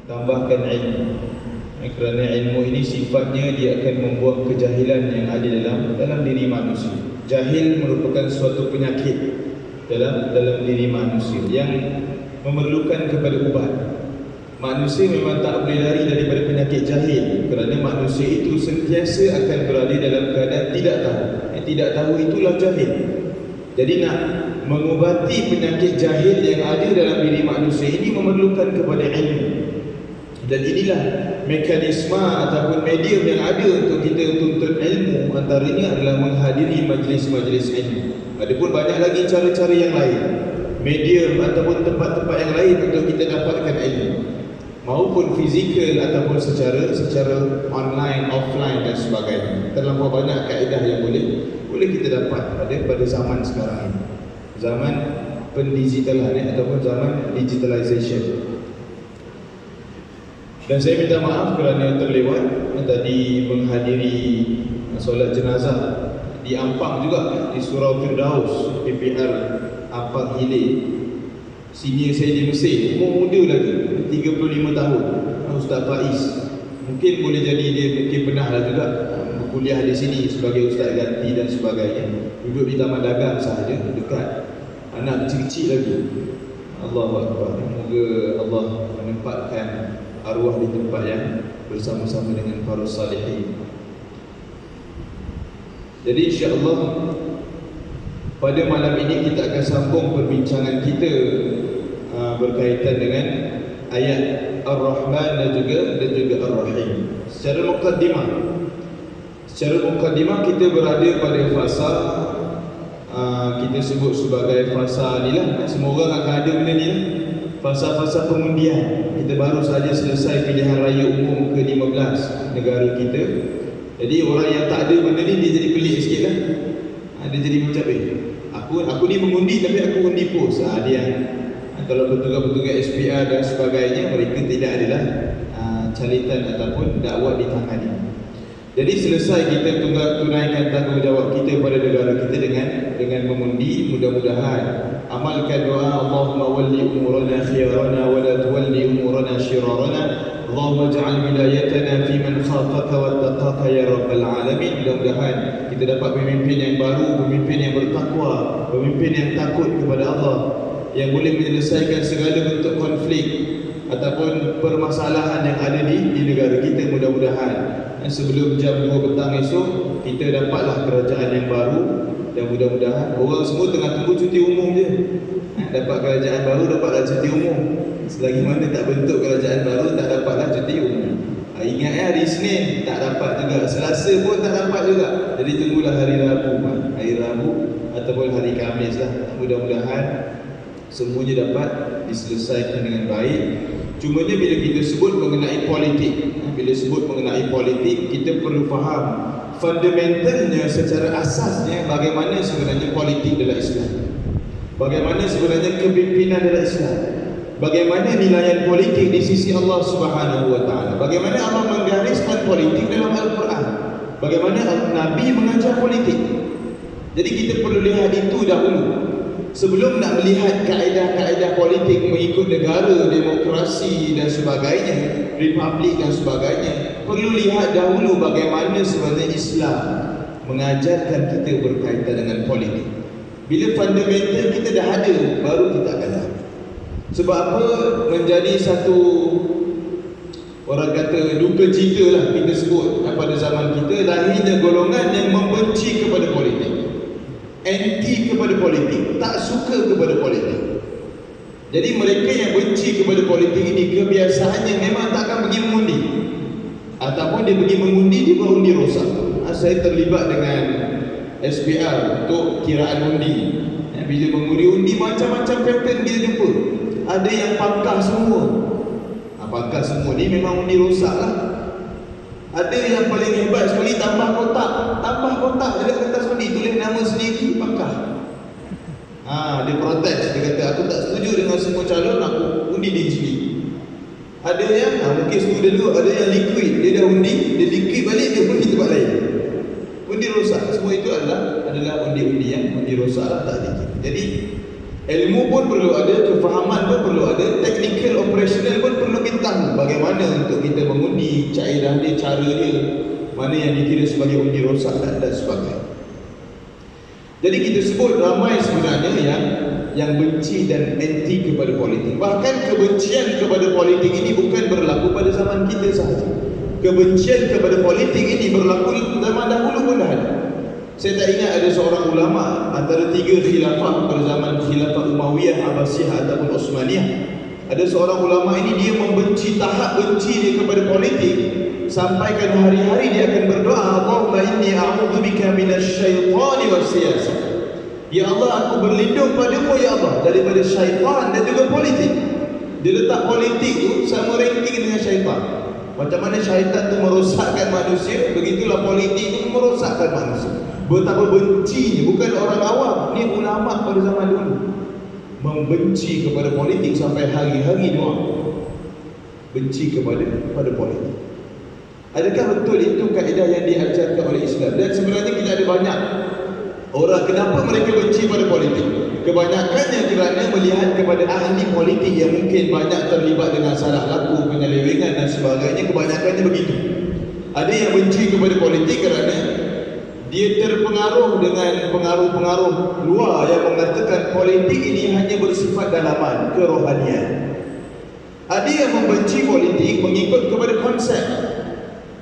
tambahkan ilmu. Kerana ilmu ini sifatnya dia akan membuang kejahilan yang ada dalam diri manusia. Jahil merupakan suatu penyakit dalam diri manusia yang memerlukan kepada ubat. Manusia memang tak boleh lari daripada penyakit jahil, kerana manusia itu sentiasa akan berada dalam keadaan tidak tahu. Tidak tahu itulah jahil. Jadi nak mengubati penyakit jahil yang ada dalam diri manusia ini memerlukan kepada ilmu. Dan inilah mekanisme ataupun medium yang ada untuk kita tuntut ilmu. Antaranya adalah menghadiri majlis-majlis ilmu. Adapun banyak lagi cara-cara yang lain, medium ataupun tempat-tempat yang lain untuk kita dapatkan ilmu, maupun fizikal ataupun secara online, offline dan sebagainya. Terlampau banyak kaedah yang boleh kita dapat pada zaman sekarang ini, zaman pendigitalan ataupun zaman digitalization. Dan saya minta maaf kerana terlewat tadi menghadiri solat jenazah di Ampang juga, di Surau Firdaus PPR Ampang Hilir. Senior saya di Mesir, umur muda lagi, 35 tahun, Ustaz Faiz. Mungkin boleh jadi dia mungkin pernah lah juga berkuliah di sini sebagai ustaz ganti dan sebagainya. Duduk di Taman Dagang sahaja, dekat. Anak kecil-kecil lagi. Allahu Akbar. Semoga Allah menempatkan arwah di tempat yang bersama-sama dengan para salihin. Jadi insya-Allah pada malam ini kita akan sambung perbincangan kita berkaitan dengan ayat Ar-Rahman dan juga Ar-Rahim. Secara mukaddimah kita berada pada fasa kita sebut sebagai fasa ni lah. Semua orang akan ada benda ni lah. Fasa-fasa pengundian. Kita baru saja selesai pilihan raya umum ke-15 negara kita. Jadi orang yang tak ada benda ni dia jadi pelik sikit lah. Dia jadi macam aku ni mengundi tapi aku undi pos. Dia kalau petugas-petugas SPR dan sebagainya, mereka tidak adalah calitan ataupun dakwah di tangan ini. Jadi selesai kita tunaikan tanggungjawab kita pada negara kita dengan mengundi. Mudah-mudahan amalkan doa Allahumma walli umurana khiyarana wa la tuwalli umurana shirarana. Allahumma ja'al wilayatana fi man khafaka wattaqaka ya rabbal alamin. Mudah-mudahan kita dapat pemimpin yang baru, pemimpin yang bertakwa, pemimpin yang takut kepada Allah, yang boleh menyelesaikan segala bentuk konflik ataupun permasalahan yang ada di negara kita. Mudah-mudahan sebelum jam 2 petang esok kita dapatlah kerajaan yang baru. Dan mudah-mudahan orang semua tengah tunggu cuti umum je. Dapat kerajaan baru, dapatlah cuti umum. Selagi mana tak bentuk kerajaan baru, tak dapatlah cuti umum. Ingat hari Isnin tak dapat juga, Selasa pun tak dapat juga. Jadi tunggulah hari Rabu ataupun hari Khamis lah. Mudah-mudahan semuanya dapat diselesaikan dengan baik. Cumanya bila kita sebut mengenai politik, kita perlu faham fundamentalnya, secara asasnya bagaimana sebenarnya politik dalam Islam, bagaimana sebenarnya kepimpinan dalam Islam, bagaimana nilaian politik di sisi Allah Subhanahu wa taala, bagaimana Allah menggariskan politik dalam Al-Quran, bagaimana Nabi mengajar politik. Jadi kita perlu lihat itu dahulu sebelum nak melihat kaedah-kaedah politik mengikut negara, demokrasi dan sebagainya, republik dan sebagainya. Perlu lihat dahulu bagaimana sebenarnya Islam mengajarkan kita berkaitan dengan politik. Bila fundamental kita dah ada, baru kita akan tahu. Sebab apa menjadi satu, orang kata duka cita lah kita sebut pada zaman kita, lahirnya golongan yang membenci kepada politik, anti kepada politik, tak suka kepada politik. Jadi mereka yang benci kepada politik ini kebiasaannya memang tak akan pergi mengundi, ataupun dia pergi mengundi dia berundi rosak. Saya terlibat dengan SPR untuk kiraan undi. Bila mengundi undi macam-macam pattern dia jumpa. Ada yang pangkah semua. Pangkah semua ni memang undi rosak lah. Ada yang paling hebat sekali tambah kotak dekat kertas undi, tulis nama sendiri, pangkah. Dia protes, dia kata aku tak setuju dengan semua calon, aku undi di sini. Ada yang mungkin setuju dulu, ada yang liquid, dia dah undi, dia liquid balik, dia undi tempat lain. Undi rosak. Semua itu adalah undi-undi yang undi rosak lah, tak liquid. Jadi ilmu pun perlu ada, kefahaman pun perlu ada, technical operational pun perlu kita tahu bagaimana bunyi kaedah dia, cara dia, mana yang dikira sebagai undi rosak dan sebagainya. Jadi kita sebut ramai sebenarnya yang benci dan anti kepada politik. Bahkan kebencian kepada politik ini bukan berlaku pada zaman kita sahaja. Kebencian kepada politik ini berlaku zaman dahulu pun dah ada. Saya tak ingat ada seorang ulama antara 3 khilafah pada zaman khilafah Umayyah, Abbasiyah ataupun Osmaniyah. Ada seorang ulama ini dia membenci, tahap benci dia kepada politik, sampaikan hari-hari dia akan berdoa, Allahumma inni a'udzubika minasyaitani wassiyasah. Ya Allah, aku berlindung padamu ya Allah daripada syaitan dan juga politik. Dia letak politik tu sama ranking dengan syaitan. Macam mana syaitan tu merosakkan manusia, begitulah politik tu merosakkan manusia. Betapa bencinya, bukan orang awam, ni ulama pada zaman dulu membenci kepada politik sampai hari-hari doa benci kepada politik. Adakah betul itu kaedah yang diajarkan oleh Islam? Dan sebenarnya kita ada banyak orang, kenapa mereka benci pada politik? Kebanyakannya kerana melihat kepada ahli politik yang mungkin banyak terlibat dengan salah laku, penyelewengan dan sebagainya. Kebanyakannya begitu. Ada yang benci kepada politik kerana dia terpengaruh dengan pengaruh-pengaruh luar yang mengatakan politik ini hanya bersifat dalaman, kerohanian. Ada yang membenci politik mengikut kepada konsep.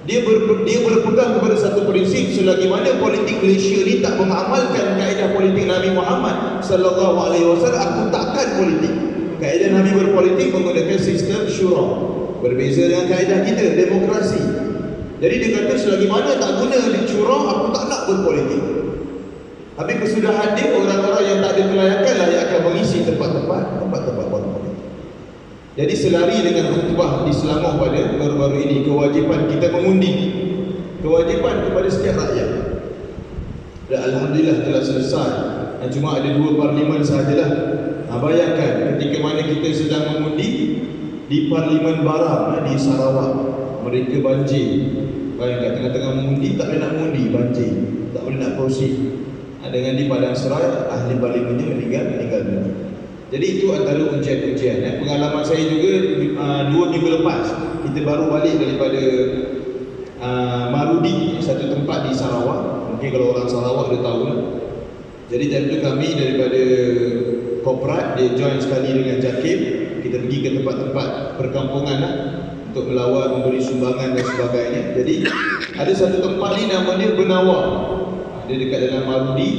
Dia berpegang kepada satu prinsip, selagi mana politik Malaysia ni tak mengamalkan kaedah politik Nabi Muhammad sallallahu alaihi wasallam, aku takkan politik. Kaedah Nabi berpolitik menggunakan sistem syura. Berbeza dengan kaedah kita, demokrasi. Jadi dia kata selagi mana tak guna syura, aku tak nak berpolitik. Habis kesudahan dia, orang-orang yang tak ada kelayakan lah yang akan mengisi tempat-tempat berpolitik. Jadi selari dengan khutbah di Selangor pada baru-baru ini, kewajipan kita mengundi, kewajipan kepada setiap rakyat. Dan alhamdulillah telah selesai. Dan cuma ada 2 parlimen sahajalah. Bayangkan ketika mana kita sedang mengundi di Parlimen Barang di Sarawak, mereka banjir. Bayangkan tengah-tengah mengundi, tak boleh nak mengundi, banjir, tak boleh nak proceed. Dengan di Padang Serai, ahli parlimennya meninggal dunia. Jadi itu antara ujian-ujian. Pengalaman saya juga 2 minggu lepas, kita baru balik daripada Marudi, satu tempat di Sarawak. Mungkin kalau orang Sarawak dah tahu lah. Jadi time tu kami daripada korporat, dia join sekali dengan JAKIM. Kita pergi ke tempat-tempat perkampungan lah, untuk melawat, memberi sumbangan dan sebagainya. Jadi ada satu tempat ni nama dia Benawar. Dia dekat dalam Marudi,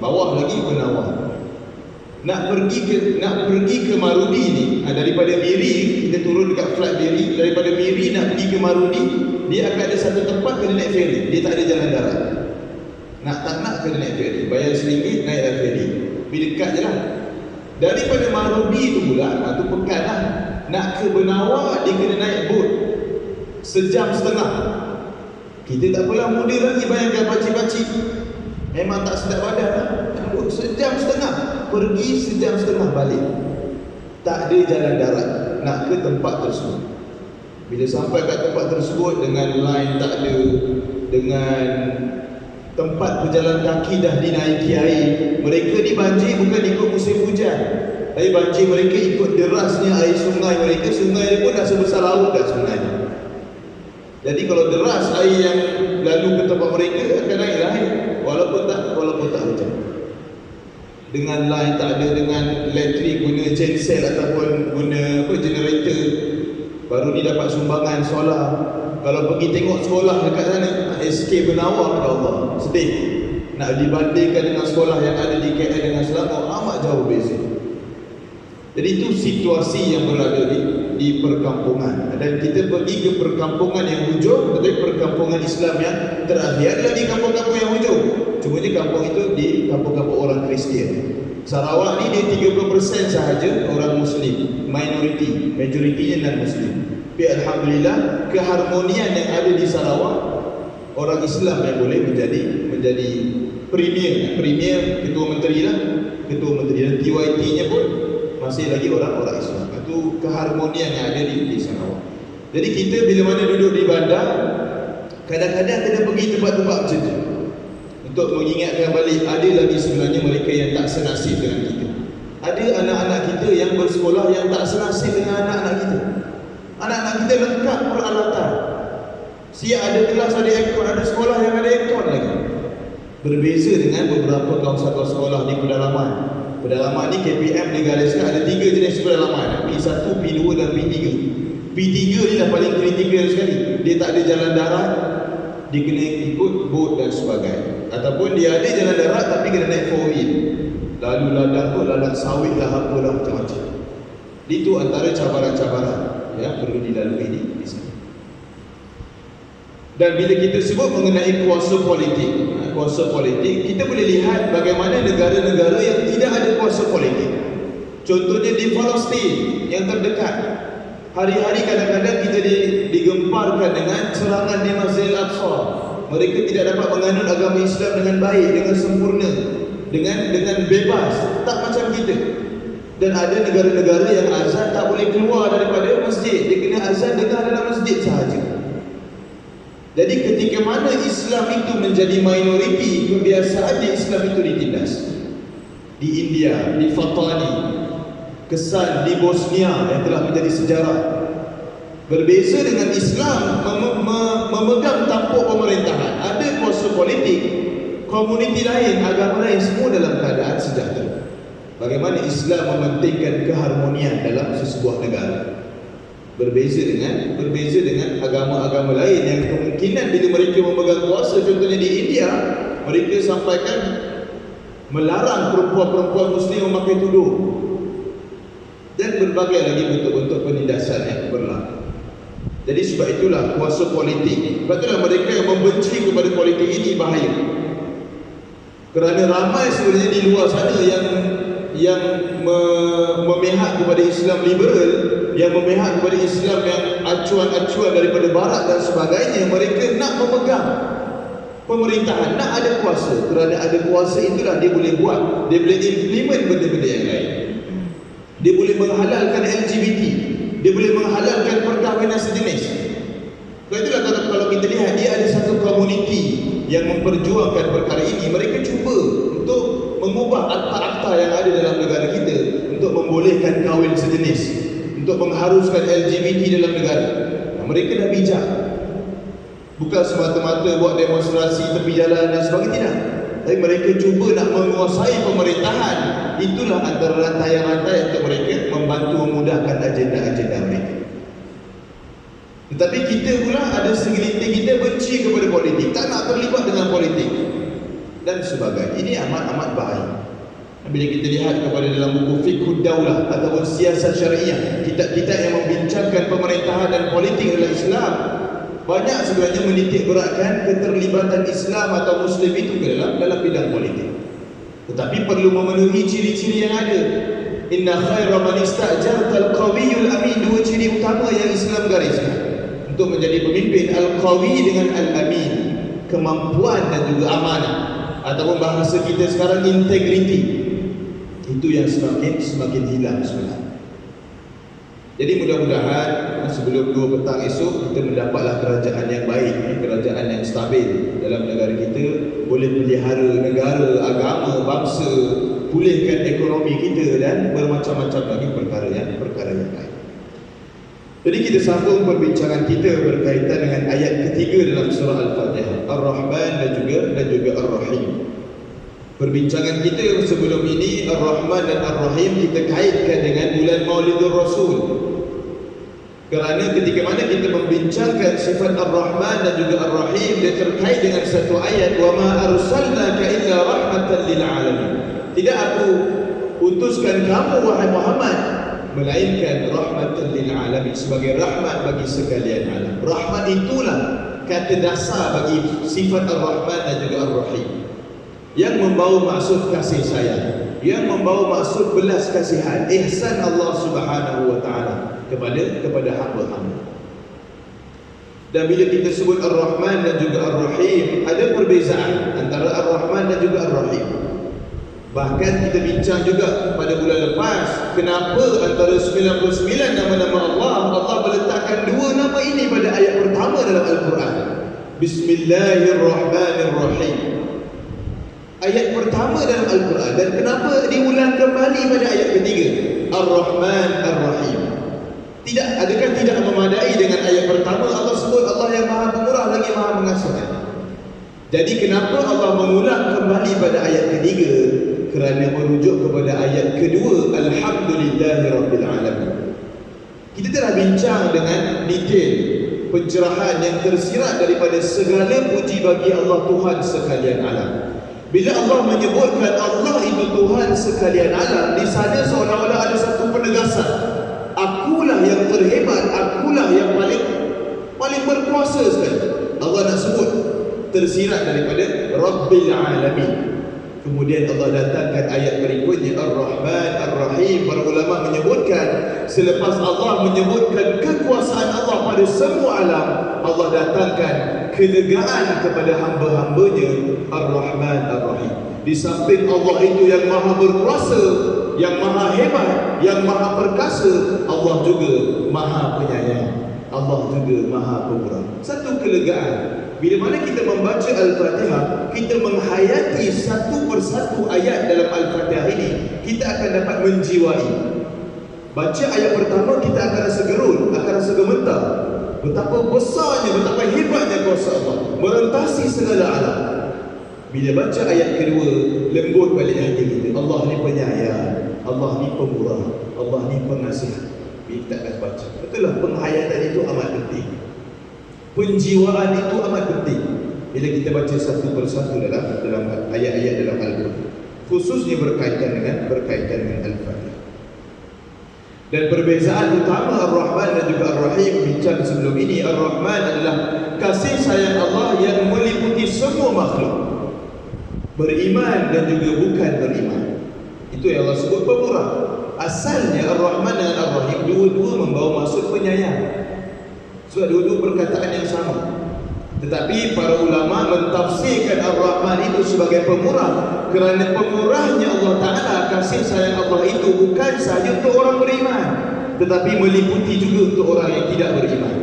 bawah lagi Benawar. Nak pergi ke Marudi ni, daripada Miri, kita turun dekat flight Miri, daripada Miri nak pergi ke Marudi, dia akan ada satu tempat kena naik ferry. Dia tak ada jalan darat. Tak nak kena naik ferry, bayar RM1 naiklah ferry. Tapi dekat je lah. Daripada Marudi tu pula, tu pekan lah, nak ke Benawar, dia kena naik boat 1.5 jam. Kita tak pula muda lagi, bayangkan pakcik-pakcik memang tak sedap badan lah. 1.5 jam, pergi 1.5 jam balik. Tak ada jalan darat nak ke tempat tersebut. Bila sampai kat tempat tersebut, dengan line tak ada, dengan tempat berjalan kaki dah dinaiki air. Mereka ni banjir bukan ikut musim hujan, tapi banjir mereka ikut derasnya air sungai mereka. Sungai pun dah sebesar laut dah sebenarnya. Jadi kalau deras air yang lalu ke tempat mereka, akan naiklah air walaupun tak hujan. Dengan line tak ada, dengan elektrik guna genset ataupun guna generator. Baru ni dapat sumbangan solar. Kalau pergi tengok sekolah dekat sana, SK Benawar, ya Allah, sedih. Nak dibandingkan dengan sekolah yang ada di KL dengan Selangor, amat jauh beza. Jadi itu situasi yang berada di perkampungan. Dan kita pergi ke perkampungan yang hujung, tetapi perkampungan Islam yang terakhir adalah di kampung-kampung yang hujung. Cuma di kampung itu di kampung-kampung orang Kristian. Sarawak ni dia 30% sahaja orang Muslim, minoriti, majoritinya non-Muslim. Tapi alhamdulillah, keharmonian yang ada di Sarawak, orang Islam yang boleh menjadi premier ketua menteri lah, dan TYT-nya pun masih lagi orang Islam. Itu keharmonian yang ada di Sarawak. Jadi kita bila mana duduk di bandar, kadang-kadang kena pergi tempat-tempat macam tu untuk mengingatkan balik, ada lagi sebenarnya mereka yang tak senasib dengan kita. Ada anak-anak kita yang bersekolah yang tak senasib dengan anak-anak kita. Anak-anak kita lengkap peralatan, Siap ada kelas ada aircon, ada sekolah yang ada aircon lagi. Berbeza dengan beberapa kawasan sekolah di pedalaman. Pedalaman ni KPM digariskan ada 3 jenis pedalaman, P1, P2 dan P3. P3 ni lah paling kritikal sekali. Dia tak ada jalan darat, dia kena ikut bot dan sebagainya. Ataupun dia ada jalan darat tapi kena naik 4-wheel. Lalu ladang sawit lah, apalah macam-macam. Itu antara cabaran-cabaran yang perlu dilalui di sana. Dan bila kita sebut mengenai kuasa politik, kita boleh lihat bagaimana negara-negara yang tidak ada kuasa politik. Contohnya di Palestin yang terdekat, hari-hari kadang-kadang kita digemparkan dengan serangan di Masjid Al-Aqsa. Mereka tidak dapat menganut agama Islam dengan baik, dengan sempurna, dengan bebas, tak macam kita. Dan ada negara-negara yang azan tak boleh keluar daripada masjid, dia kena azan dengar dalam masjid sahaja. Jadi ketika mana Islam itu menjadi minoriti, kebiasaannya Islam itu ditindas. Di India, di Fatani, kesan di Bosnia yang telah menjadi sejarah. Berbeza dengan Islam memegang tampuk pemerintahan. Ada kuasa politik, komuniti lain, agama lain, semua dalam keadaan sejahtera. Bagaimana Islam mementingkan keharmonian dalam sesebuah negara. Berbeza dengan agama-agama lain yang kemungkinan bila mereka memegang kuasa, contohnya di India, mereka sampaikan melarang perempuan-perempuan Muslim memakai tudung dan berbagai lagi bentuk-bentuk penindasan yang berlaku. Jadi sebab itulah kuasa politik, sebab itulah mereka yang membenci kepada politik ini bahaya. Kerana ramai sebenarnya di luar sana yang memihak kepada Islam liberal, yang memihak kepada Islam yang acuan-acuan daripada barat dan sebagainya. Mereka nak memegang pemerintahan, nak ada kuasa. Kerana ada kuasa itulah dia boleh buat, dia boleh implement benda-benda yang lain. Dia boleh menghalalkan LGBT, dia boleh menghalalkan perkahwinan sejenis. Sebab itulah kalau kita lihat, dia ada satu komuniti yang memperjuangkan perkara ini. Mereka cuba untuk mengubah akta-akta yang ada dalam negara kita untuk membolehkan kahwin sejenis, untuk mengharuskan LGBT dalam negara. Mereka dah bijak. Bukan semata-mata buat demonstrasi tepi jalan dan sebagainya, tidak. Tapi mereka cuba nak menguasai pemerintahan. Itulah antara rantai-rantai untuk mereka membantu memudahkan agenda-agenda mereka. Tetapi kita pula ada segelintir kita benci kepada politik, tak nak terlibat dengan politik dan sebagainya. Ini amat-amat bahaya. Bila kita lihat kepada dalam buku Fiqhud Daulah ataupun Siasat Syariah, kitab-kitab yang membincangkan pemerintahan dan politik dalam Islam, banyak sebenarnya menitik beratkan keterlibatan Islam atau Muslim itu ke dalam bidang politik. Tetapi perlu memenuhi ciri-ciri yang ada. Inna khaira man ista'jarta al-qawiyyul amin. Dua ciri utama yang Islam gariskan untuk menjadi pemimpin: al-qawi dengan al-amin, kemampuan dan juga amanah, ataupun bahasa kita sekarang integriti. Itu yang semakin hilang sebenarnya. Jadi mudah-mudahan sebelum 2 petang esok kita mendapatlah kerajaan yang baik, kerajaan yang stabil dalam negara kita, boleh pelihara negara, agama, bangsa, pulihkan ekonomi kita dan bermacam-macam lagi perkara yang lain. Jadi kita sambung perbincangan kita berkaitan dengan ayat ketiga dalam surah Al-Fatihah, Ar-Rahman dan juga Ar-Rahim. Perbincangan kita sebelum ini, Ar-Rahman dan Ar-Rahim, kita kaitkan dengan bulan Maulidur Rasul. Kerana ketika mana kita membincangkan sifat Ar-Rahman dan juga Ar-Rahim, dia terkait dengan satu ayat, wa ma arsalnaka illa rahmatan lil alamin. Tidak aku utuskan kamu wahai Muhammad melainkan rahmatan lil alamin, sebagai rahmat bagi sekalian alam. Rahmat itulah kata dasar bagi sifat Ar-Rahman dan juga Ar-Rahim, yang membawa maksud kasih sayang, yang membawa maksud belas kasihan, ihsan Allah Subhanahu wa taala kepada hamba-hamba. Dan bila kita sebut Ar-Rahman dan juga Ar-Rahim, ada perbezaan antara Ar-Rahman dan juga Ar-Rahim. Bahkan kita bincang juga pada bulan lepas, kenapa antara 99 nama-nama Allah meletakkan 2 nama ini pada ayat pertama dalam Al-Quran. Bismillahirrahmanirrahim, ayat pertama dalam Al-Quran. Dan kenapa diulang kembali pada ayat ketiga, Ar-Rahman Ar-Rahim? Adakah tidak memadai dengan ayat pertama Allah sebut Allah yang Maha Pemurah Jadi kenapa Allah mengulang kembali pada ayat ketiga? Kerana merujuk kepada ayat kedua, Alhamdulillahirabbil alamin. Kita telah bincang dengan detail pencerahan yang tersirat daripada segala puji bagi Allah Tuhan sekalian alam. Bila Allah menyebutkan Allah itu Tuhan sekalian alam, di sana seolah-olah ada satu penegasan. Akulah yang terhebat, akulah yang paling berkuasa sekali. Allah nak sebut tersirat daripada Rabbil Alamin. Kemudian Allah datangkan ayat berikutnya, Ar-Rahman Ar-Rahim. Para ulama menyebutkan selepas Allah menyebutkan kekuasaan Allah pada semua alam, Allah datangkan kelegaan kepada hamba-hambanya, Ar-Rahman Ar-Rahim. Di samping Allah itu yang maha berkuasa, yang maha hebat, yang maha perkasa, Allah juga maha penyayang, Allah juga maha pemurah. Satu kelegaan. Bila mana kita membaca Al-Fatihah, kita menghayati satu persatu ayat dalam Al-Fatihah ini, kita akan dapat menjiwai. Baca ayat pertama, kita akan rasa gerun, akan rasa gemetar. Betapa besarnya, betapa hebatnya kuasa Allah merentasi segala alam. Bila baca ayat kedua, lembut balik hati kita. Allah ni penyayang, Allah ni pemurah, Allah ni pengasih. Kita akan baca. Betul lah, penghayatan itu amat penting. Penjiwaan itu amat penting bila kita baca satu persatu dalam ayat-ayat dalam Al-Quran, khususnya berkaitan dengan Al-Fatihah. Dan perbezaan utama Ar-Rahman dan juga Ar-Rahim bincang sebelum ini, Ar-Rahman adalah kasih sayang Allah yang meliputi semua makhluk, beriman dan juga bukan beriman. Itu yang Allah sebut pemurah. Asalnya Ar-Rahman dengan Ar-Rahim dua-dua membawa maksud penyayang. Sebab dua-dua perkataan yang sama. Tetapi para ulama mentafsirkan Ar-Rahman itu sebagai pemurah, kerana pemurahnya Allah Ta'ala, kasih sayang Allah itu bukan sahaja untuk orang beriman, tetapi meliputi juga untuk orang yang tidak beriman.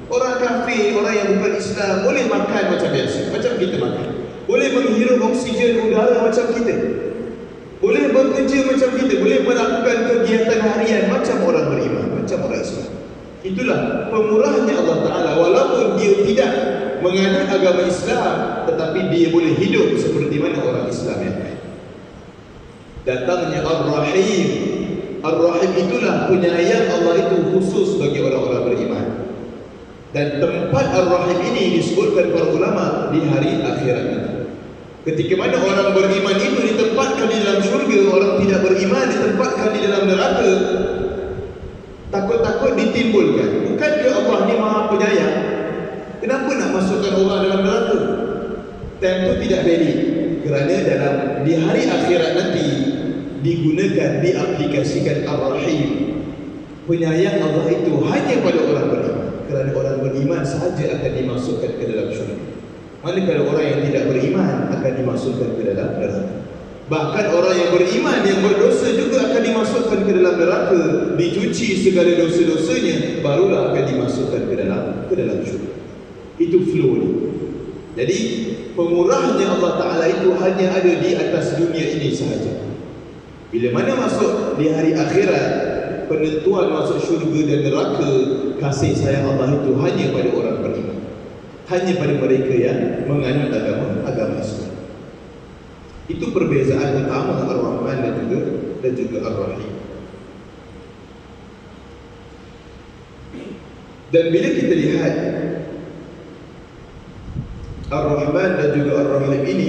Orang kafir, orang yang bukan Islam boleh makan macam biasa, macam kita makan, boleh menghirup oksigen udara macam kita, boleh bekerja macam kita, boleh melakukan kegiatan harian macam orang beriman, macam orang Islam. Itulah pemurahnya Allah Ta'ala. Walaupun dia tidak menganut agama Islam, tetapi dia boleh hidup seperti mana orang Islam yang lain. Datangnya Ar-Rahim. Ar-Rahim itulah penyayang Allah itu khusus bagi orang-orang beriman. Dan tempat Ar-Rahim ini disebutkan para ulama di hari akhirat nanti. Ketika mana orang beriman itu ditempatkan di dalam syurga, orang tidak beriman ditempatkan di dalam neraka, takut-takut ditimbulkan. Bukankah Allah ni maha penyayang? Kenapa nak masukkan orang dalam neraka? Tentu tidak valid. Kerana di hari akhirat nanti digunakan, diaplikasikan Ar-Rahim. Penyayang Allah itu hanya pada orang beriman. Kerana orang beriman sahaja akan dimasukkan ke dalam syurga. Manakala orang yang tidak beriman akan dimasukkan ke dalam neraka. Bahkan orang yang beriman, yang berdosa juga akan dimasukkan ke dalam neraka, dicuci segala dosa-dosanya, barulah akan dimasukkan ke dalam syurga. Itu flow ni. Jadi pemurahnya Allah Ta'ala itu hanya ada di atas dunia ini sahaja. Bila mana masuk di hari akhirat, penentuan masuk syurga dan neraka, kasih sayang Allah itu hanya pada orang beriman, hanya pada mereka yang menganut agama Islam. Itu perbezaan utama Ar-Rahman dan juga Ar-Rahim. Dan bila kita lihat Ar-Rahman dan juga Ar-Rahim ini,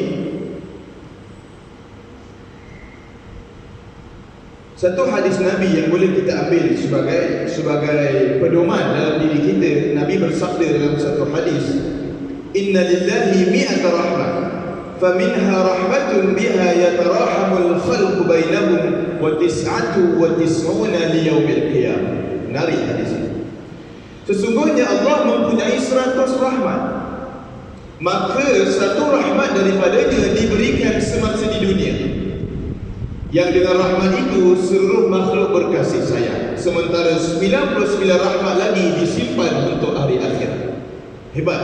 satu hadis Nabi yang boleh kita ambil sebagai pedoman dalam diri kita. Nabi bersabda dalam satu hadis, "Inna lillahi mi'ata rahmah, faminha rahmatun biha yatarahhamul khalqu bainahum wa tis'atu wa tis'una liyaumil qiyamah." Menarik hadis ini. Sesungguhnya Allah mempunyai 100 rahmat, maka satu rahmat daripadanya diberikan semasa di dunia, yang dengan rahmat itu seluruh makhluk berkasih sayang, sementara 99 rahmat lagi disimpan untuk hari akhirat. Hebat.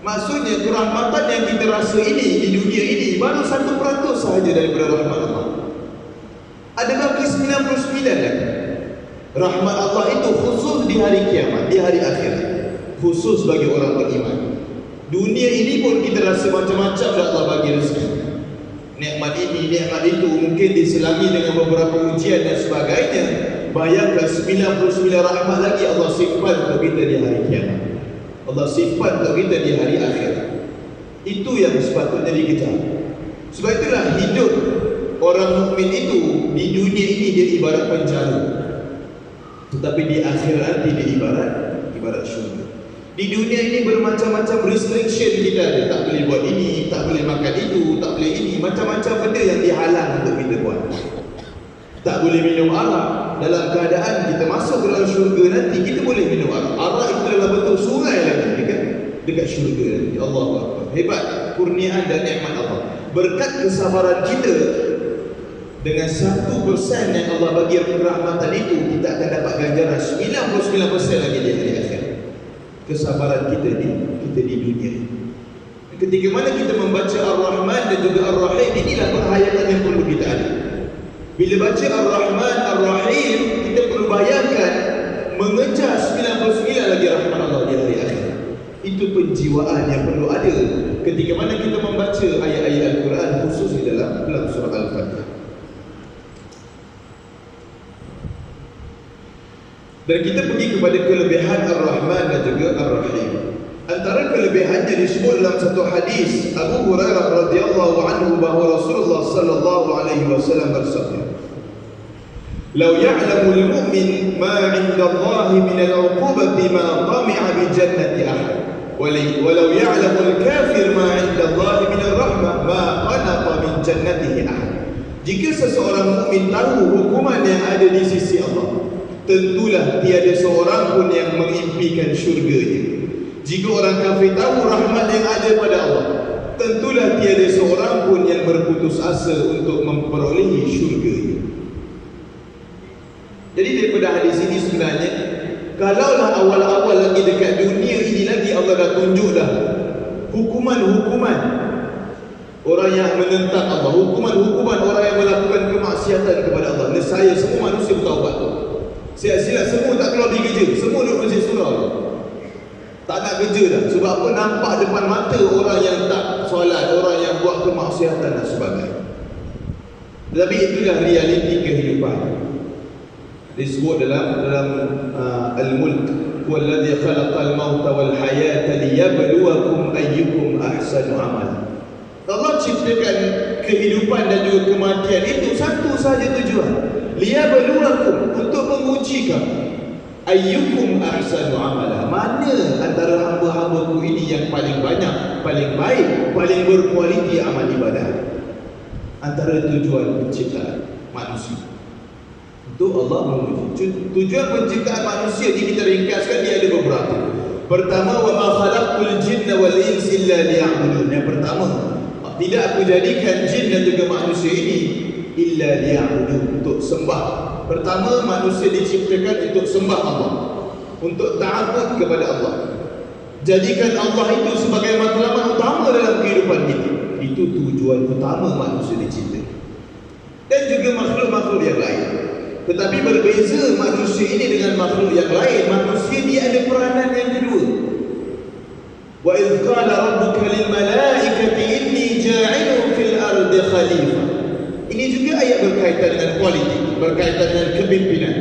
Maksudnya kerahmatan yang kita rasa ini di dunia ini baru 1% sahaja daripada rahmat Allah. Ada lagi 99 lagi. Rahmat Allah itu khusus di hari kiamat, di hari akhirat, khusus bagi orang beriman. Dunia ini pun kita rasa macam-macam dah Allah bagi rezeki. Nikmat ini, nikmat itu, mungkin diselami dengan beberapa ujian dan sebagainya. Bayangkan 99 rahmat lagi Allah simpan untuk kita di hari kiamat. Allah simpan untuk kita di hari akhir. Itu yang sepatutnya dikejar. Sebab itulah hidup orang mukmin itu di dunia ini dia ibarat penjara, tetapi di akhir nanti dia ibarat syurga. Di dunia ini bermacam-macam restriction kita ada. Tak boleh buat ini, tak boleh makan itu, tak boleh ini. Macam-macam benda yang dihalang untuk kita buat. Tak boleh minum arak. Dalam keadaan kita masuk ke dalam syurga nanti, kita boleh minum arak. Arak itu dalam bentuk sungai lagi dekat syurga nanti. Allahu Akbar. Hebat kurniaan dan nikmat Allah. Berkat kesabaran kita, dengan 1% yang Allah bagi kerahmatan itu, kita akan dapat ganjaran 99% lagi di hari akhir. Kesabaran kita di dunia. Ketika mana kita membaca Ar-Rahman dan juga Ar-Rahim, inilah penghayatan yang perlu kita ada. Bila baca Ar-Rahman, Ar-Rahim, kita perlu bayangkan mengejar 99 lagi rahmat Allah di hari akhir. Itu penjiwaan yang perlu ada ketika mana kita membaca ayat-ayat Al-Quran, khusus di dalam surah Al-Fatihah. Dan kita pergi kepada kelebihan Ar-Rahman dan juga Ar-Rahim. Antara kelebihannya disebut dalam satu hadis Abu Hurairah radhiyallahu anhu bahawa Rasulullah sallallahu alaihi wasallam bersabda, "Lau ya'lamu al-mu'min ma 'inda Allah min al-'uqubati ma qami'a bi jannati ahad, walau ya'lamu al-kafir ma 'inda Allah min ar-rahmah ma qanata min jannatihi ahad." Jika seseorang mukmin tahu hukuman yang ada di sisi Allah, tentulah tiada seorang pun yang mengimpikan syurganya. Jika orang kafir tahu rahmat yang ada pada Allah, tentulah tiada seorang pun yang berputus asa untuk memperolehi syurganya. Jadi daripada hadis ini sebenarnya, kalaulah awal-awal lagi dekat dunia ini lagi Allah dah tunjuk dah hukuman-hukuman orang yang menentang Allah, hukuman-hukuman orang yang melakukan kemaksiatan kepada Allah. Nescaya semua manusia bertaubat. Siap-siap semua tak keluar pergi kerja, semua duduk masjid surau. Tak nak kerja dah. Sebab apa? Nampak depan mata orang yang tak solat, orang yang buat kemaksiatan dan sebagainya. Tapi itulah realiti kehidupan. Disebut dalam Al-Mulk, "Huwallazi khalaqal mauta wal hayata liyabluwakum ayyukum ahsanu amala." Allah ciptakan kehidupan dan juga kematian itu satu saja tujuan. Liyabluwakum, untuk menguji kamu. Ayyukum ahsanu amala, mana antara hamba-hambaku ini yang paling banyak, paling baik, paling berkualiti amal ibadah. Antara tujuan penciptaan manusia, untuk Allah menguji. Tujuan penciptaan manusia ini kita ringkaskan, dia ada beberapa. Pertama, wa ma khalaqtul jinna wal insa illa liya'budun. Yang pertama, tidak aku jadikan jin dan juga manusia ini illa liya'budun, untuk sembah. Pertama, manusia diciptakan untuk sembah Allah, untuk ta'abbud kepada Allah. Jadikan Allah itu sebagai matlamat utama dalam kehidupan kita. Itu tujuan utama manusia diciptakan. Dan juga makhluk-makhluk yang lain. Tetapi berbeza manusia ini dengan makhluk yang lain. Manusia dia ada peranan yang kedua. Wa idh qala rabbuka lil malaikati inni ja'ilun fil ardi khalifah. Ini juga ayat berkaitan dengan politik, berkaitan dengan kepimpinan.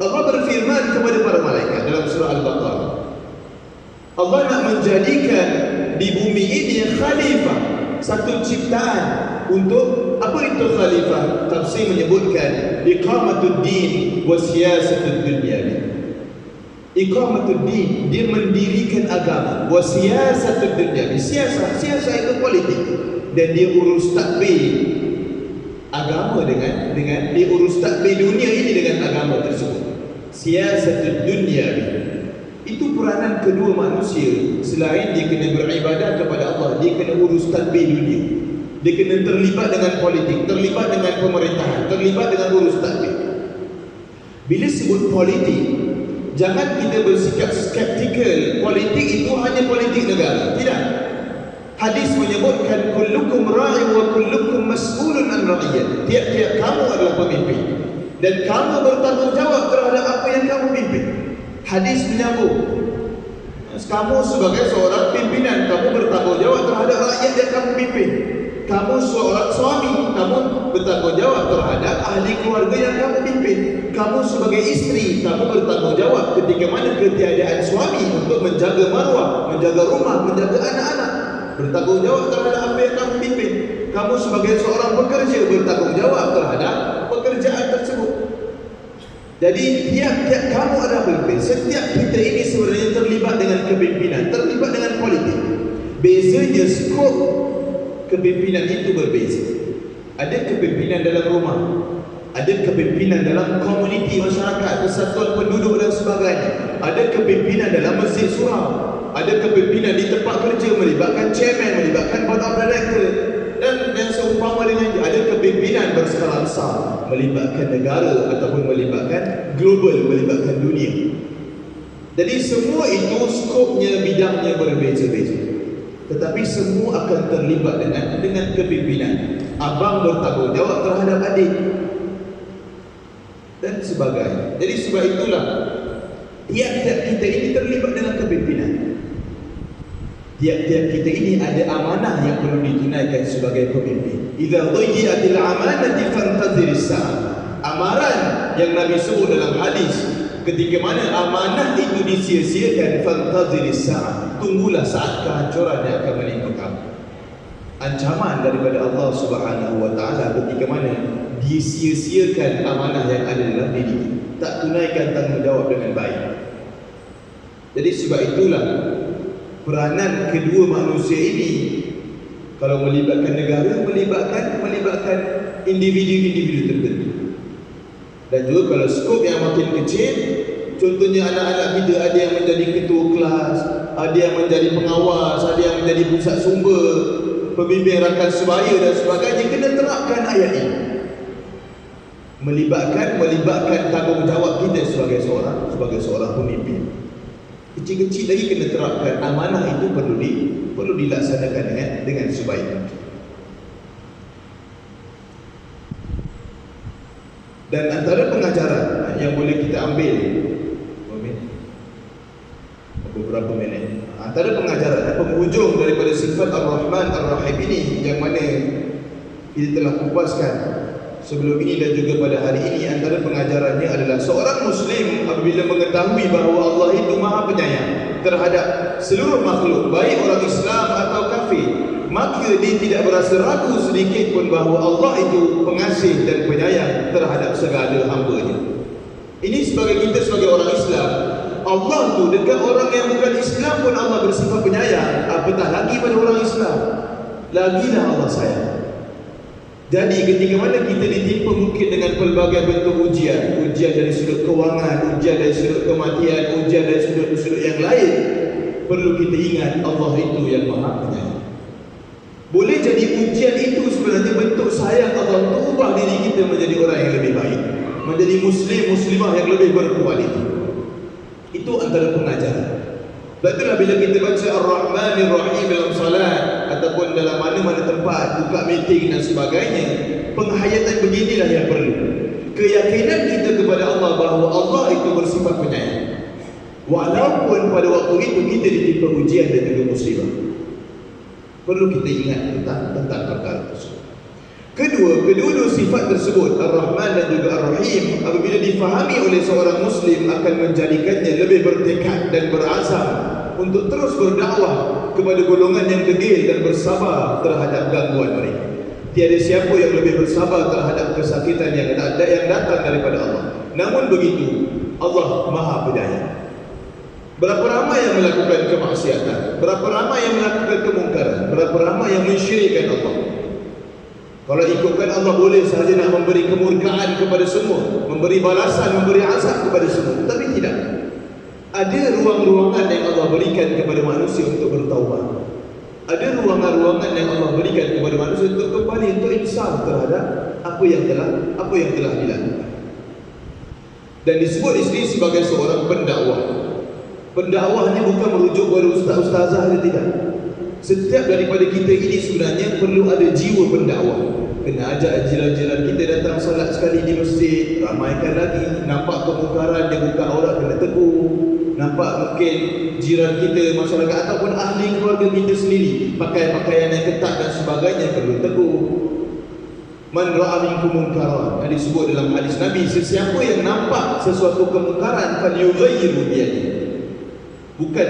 Allah berfirman kepada para malaikat dalam surah Al-Baqarah, Allah nak menjadikan di bumi ini khalifah, satu ciptaan. Untuk apa itu khalifah? Tafsir menyebutkan iqamatud din wa siyasatud dunya. Iqamatud din, dia mendirikan agama. Wa siyasatud dunya, siasat itu politik. Dan dia urus takbir agama dengan dia urus takbir dunia ini dengan agama tersebut. Siyasatud dunya. Itu peranan kedua manusia. Selain dia kena beribadah kepada Allah, dia kena urus takbir dunia. Dia kena terlibat dengan politik, terlibat dengan pemerintahan, terlibat dengan urus takbir. Bila sebut politik, jangan kita bersikap skeptikal. Politik itu hanya politik negara. Tidak. Hadis menyebutkan kullukum ra'i wa kullukum mas'ulun an ra'iyah. Tiap-tiap kamu adalah pemimpin dan kamu bertanggungjawab terhadap apa yang kamu pimpin. Hadis menyambung. Kamu sebagai seorang pimpinan, kamu bertanggungjawab terhadap rakyat yang kamu pimpin. Kamu seorang suami, kamu bertanggungjawab terhadap ahli keluarga yang kamu pimpin. Kamu sebagai istri, kamu bertanggungjawab ketika mana ketiadaan suami untuk menjaga maruah, menjaga rumah, menjaga anak-anak. Bertanggungjawab terhadap apa yang kamu pimpin. Kamu sebagai seorang pekerja bertanggungjawab terhadap pekerjaan tersebut. Jadi tiap-tiap kamu ada pemimpin. Setiap kita ini sebenarnya terlibat dengan kepimpinan, terlibat dengan politik. Bezanya skop kepimpinan itu berbeza. Ada kepimpinan dalam rumah, ada kepimpinan dalam komuniti masyarakat, persatuan penduduk dan sebagainya. Ada kepimpinan dalam masjid surau, ada kepimpinan di tempat kerja melibatkan chairman, melibatkan board of director, dan yang seumpama dengan ada kepimpinan berskala besar melibatkan negara ataupun melibatkan global, melibatkan dunia. Jadi semua itu skopnya, bidangnya berbeza-beza, tetapi semua akan terlibat dengan kepimpinan. Abang bertanggungjawab terhadap adik dan sebagainya. Jadi sebab itulah tiap-tiap kita ini terlibat dengan kepimpinan. Tiap-tiap kita ini ada amanah yang perlu ditunaikan sebagai pemimpin. Idza dhayyi'atil amanati fantadhiris sa'ah. Amaran yang Nabi sebut dalam hadis, ketika mana amanah itu disia-siakan, fantadhiris sa'ah, tunggulah saat kehancuran yang akan menimpa kamu. Ancaman daripada Allah Subhanahu wa taala ketika mana disia-siakan amanah yang ada dalam diri, tak tunaikan tanggungjawab dengan baik. Jadi sebab itulah peranan kedua manusia ini, kalau melibatkan negara, melibatkan individu-individu tertentu. Dan juga kalau skop yang makin kecil, contohnya anak-anak kita, ada yang menjadi ketua kelas, ada yang menjadi pengawas, ada yang menjadi pusat sumber, pembimbing rakan sebaya dan sebagainya. Kena terapkan ayat ini. Melibatkan tanggungjawab kita sebagai seorang pemimpin. Kecil-kecil lagi kena terapkan. Amanah itu perlu dilaksanakan dengan sebaik. Dan antara pengajaran yang boleh kita ambil beberapa minit, antara pengajaran penghujung daripada sifat Ar-Rahman Ar-Rahim ini yang mana kita telah kupaskan sebelum ini dan juga pada hari ini, antara pengajarannya adalah seorang Muslim apabila mengetahui bahawa Allah itu Maha Penyayang terhadap seluruh makhluk, baik orang Islam atau kafir, maka dia tidak berasa ragu sedikit pun bahawa Allah itu pengasih dan penyayang terhadap segala hamba-Nya. Ini sebagai kita sebagai orang Islam, Allah tu dekat orang yang bukan Islam pun Allah bersifat penyayang, apatah lagi pada orang Islam. Lagilah Allah sayang. Jadi ketika mana kita ditimpa mungkin dengan pelbagai bentuk ujian dari sudut kewangan, ujian dari sudut kematian, ujian dari sudut-sudut yang lain, perlu kita ingat Allah itu yang Maha Penyayang. Boleh jadi ujian itu sebenarnya bentuk sayang Allah untuk ubah diri kita menjadi orang yang lebih baik, menjadi muslimah yang lebih berkualiti. Itu antara pengajaran. Itulah bila kita baca Ar-Rahmanir Rahim dalam salat ataupun dalam mana-mana tempat, buka meeting dan sebagainya, penghayatan beginilah yang perlu. Keyakinan kita kepada Allah bahawa Allah itu bersifat penyayang, walaupun pada waktu itu kita ditimpa ujian dan juga musibah. Perlu kita ingat tentang perkara tersebut. Kedua sifat tersebut, Ar-Rahman dan juga Ar-Rahim, apabila difahami oleh seorang Muslim, akan menjadikannya lebih bertekad dan berazam untuk terus berdakwah kepada golongan yang degil dan bersabar terhadap gangguan mereka. Tiada siapa yang lebih bersabar terhadap kesakitan yang datang daripada Allah. Namun begitu, Allah Maha Penyayang. Berapa ramai yang melakukan kemaksiatan, berapa ramai yang melakukan kemungkaran, berapa ramai yang mensyirikkan Allah. Kalau ikutkan Allah boleh sahaja nak memberi kemurkaan kepada semua, memberi balasan, memberi azab kepada semua. Tapi tidak. Ada ruang-ruangan yang Allah berikan kepada manusia untuk bertaubat. Ada ruangan-ruangan yang Allah berikan kepada manusia untuk kembali, untuk insaf terhadap apa yang telah dilakukan. Dan disebut di sini sebagai seorang pendakwah. Pendakwah ni bukan merujuk kepada ustaz-ustazah saja, tidak. Setiap daripada kita ini sebenarnya perlu ada jiwa pendakwah. Kena ajak jiran-jiran kita datang salat sekali di masjid, ramaikan lagi. Nampak kemungkaran, dia buka aurat, kena tegur. nampak mungkin jiran kita, masyarakat ataupun ahli keluarga kita sendiri pakai pakaian yang ketat dan sebagainya, perlu tegur. Man ra'a minkum munkaran, disebut dalam hadis Nabi, sesiapa yang nampak sesuatu kemungkaran falyughayyirhu biyadihi. Bukan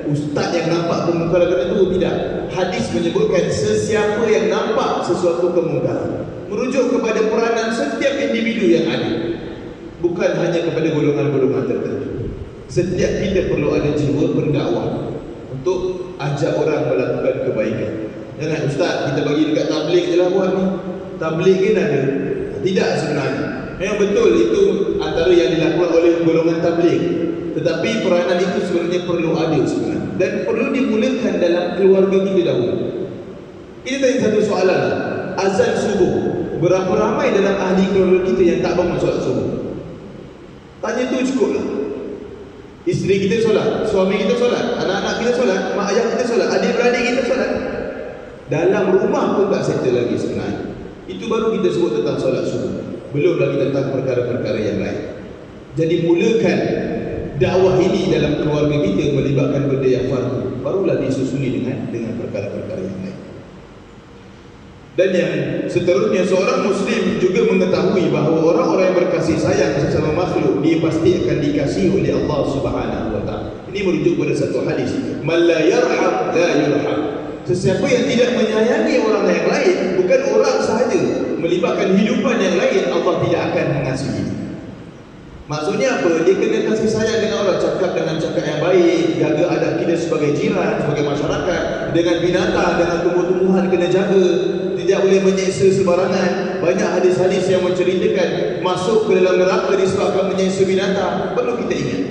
ustaz yang nampak kemungkaran itu, tidak. Hadis menyebutkan sesiapa yang nampak sesuatu kemungkaran, merujuk kepada peranan setiap individu yang ada, bukan hanya kepada golongan-golongan tertentu. Setiap kita perlu ada jiwa pendakwah untuk ajak orang melakukan kebaikan. Jangan ustaz kita bagi dekat tabligh je lah buat ni. Tabligh kan ada? Tidak sebenarnya. Yang betul itu antara yang dilakukan oleh golongan tabligh, tetapi peranan itu sebenarnya perlu ada sebenarnya, dan perlu dimulakan dalam keluarga kita dahulu. Kita tanya satu soalan, azan subuh, berapa ramai dalam ahli keluarga kita yang tak bangun solat subuh? Tanya tu cukup lah. Isteri kita solat, suami kita solat, anak-anak kita solat, mak ayah kita solat, adik-beradik kita solat. Dalam rumah pun tak settle lagi sebenarnya. Itu baru kita sebut tentang solat subuh, belum lagi tentang perkara-perkara yang lain. Jadi mulakan dakwah ini dalam keluarga kita, melibatkan benda yang fardu, barulah disusuli dengan perkara-perkara yang lain. Dan yang seterusnya, seorang muslim juga mengetahui bahawa orang-orang yang berkasih sayang sesama makhluk, dia pasti akan dikasihi oleh Allah Subhanahu wa taala. Ini merujuk pada satu hadis, man la yarham la yurham. Sesiapa yang tidak menyayangi orang yang lain, bukan orang sahaja, melibatkan hidupan yang lain, Allah tidak akan mengasihi. Maksudnya apa? Dia kena kasih sayang dengan orang, cakap dengan cakap yang baik, jaga adab kita sebagai jiran, sebagai masyarakat, dengan binatang, dengan tumbuh-tumbuhan kena jaga, tidak boleh menyeksa sebarangan. Banyak hadis-hadis yang menceritakan masuk ke dalam neraka disebabkan menyeksa binatang. Perlu kita ingat,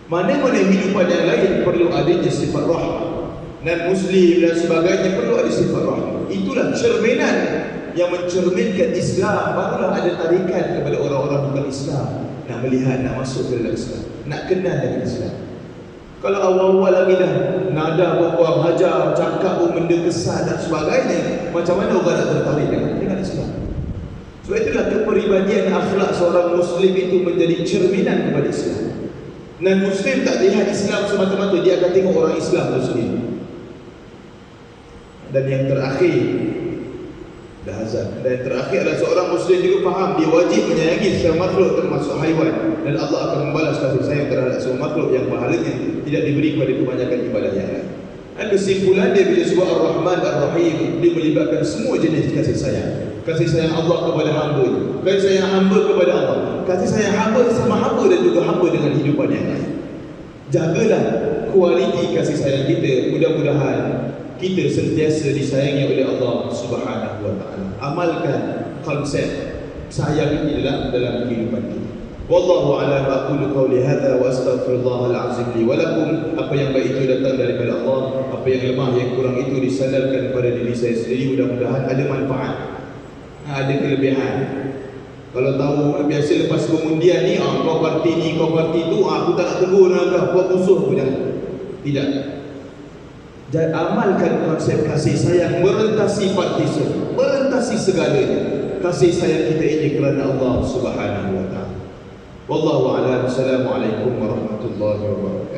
mana-mana hidupan yang lain perlu adanya sifat rahmat, dan muslim dan sebagainya perlu ada sifat rahmat. Itulah cerminan yang mencerminkan Islam. Barulah ada tarikan kepada orang-orang bukan Islam, nak melihat, nak masuk ke dalam Islam, nak kenal dengan Islam. Kalau awal-awal lagi dah nada berbuang hajar, cakap pun benda kesal dan sebagainya, macam mana orang nak tertarik dengan Islam? Sebab itulah kepribadian akhlak seorang muslim itu menjadi cerminan kepada Islam. Dan muslim tak lihat Islam semata-mata, dia akan tengok orang Islam itu sendiri. Dan yang terakhir, dan yang terakhir adalah seorang muslim juga faham dia wajib menyayangi sesama makhluk termasuk haiwan, dan Allah akan membalas kasih sayang terhadap semua makhluk yang pahalanya tidak diberi kepada kebanyakan ibadah yang lain. Dan kesimpulan dia bila sebut Ar-Rahman Ar-Rahim, dia melibatkan semua jenis kasih sayang. Kasih sayang Allah kepada hamba, kasih sayang hamba kepada Allah, kasih sayang hamba sama hamba, dan juga hamba dengan hidupan yang lain. Jagalah kualiti kasih sayang kita. Mudah-mudahan kita sentiasa disayangi oleh Allah Subhanahu wa taala. Amalkan konsep sayang ini dalam kehidupan kita. Wallahu a'lam. Aqulu qawli hadza wa astaghfirullahal azim li wa lakum. Apa yang baik itu datang daripada Allah, apa yang lemah yang kurang itu disandarkan kepada diri saya sendiri. Mudah-mudahan ada manfaat, ada kelebihan. Kalau tahu biasa lepas pengundian ni, kau parti ni, kau parti tu, aku tak nak tegur nak kau musuh pun jangan. Tidak. Dan amalkan konsep kasih sayang merentasi partisan, merentasi segalanya. Kasih sayang kita ini kerana Allah Subhanahu wa taala. Wallahu a'lam. Assalamualaikum warahmatullahi wabarakatuh.